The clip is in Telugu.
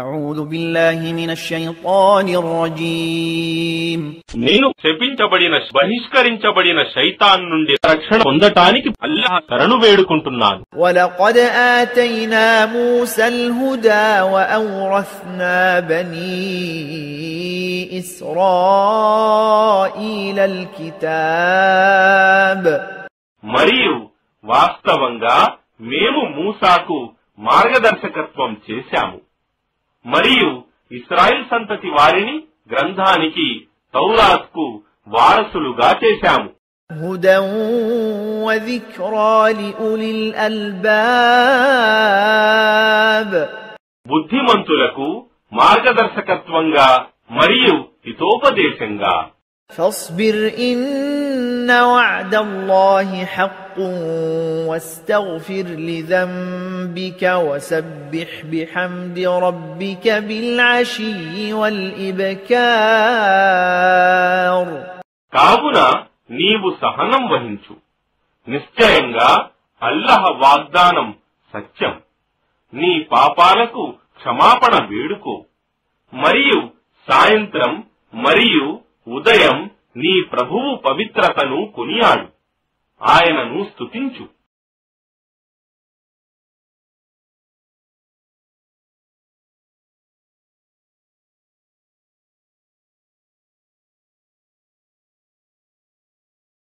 أعوذ بالله من الشيطان الرجيم నేను శపించబడిన బహిష్కరించబడిన శైతాన్ నుండి రక్షణ పొందటానికి అల్లాహ్ శరణు వేడుకుంటున్నాను. ولقد آتينا موسى الهدى وأورثنا بني إسرائيل الكتاب మరియు వాస్తవంగా మేము మూసాకు మార్గదర్శకత్వం చేశాము మరియు ఇశ్రాయేల్ సంతతి వారిని గ్రంథానికి తౌరాత్కు వారసులుగా చేశాము. هدى وذكرى لأولي الألباب బుద్ధిమంతులకు మార్గదర్శకత్వంగా మరియు హితోపదేశంగా. فاصبر إن وعد الله حق واستغفر لذنبك وسبح بحمد ربك بالعشي والإبكار కావున నీవు సహనం వహించు, నిశ్చయంగా అల్లాహ్ వాగ్దానం సత్యం, నీ పాపాలకు క్షమాపణ వేడుకో మరియు సాయంత్రం మరియు ఉదయం నీ ప్రభువు పవిత్రతను కొనియాడు, ఆయనను స్తుతించు.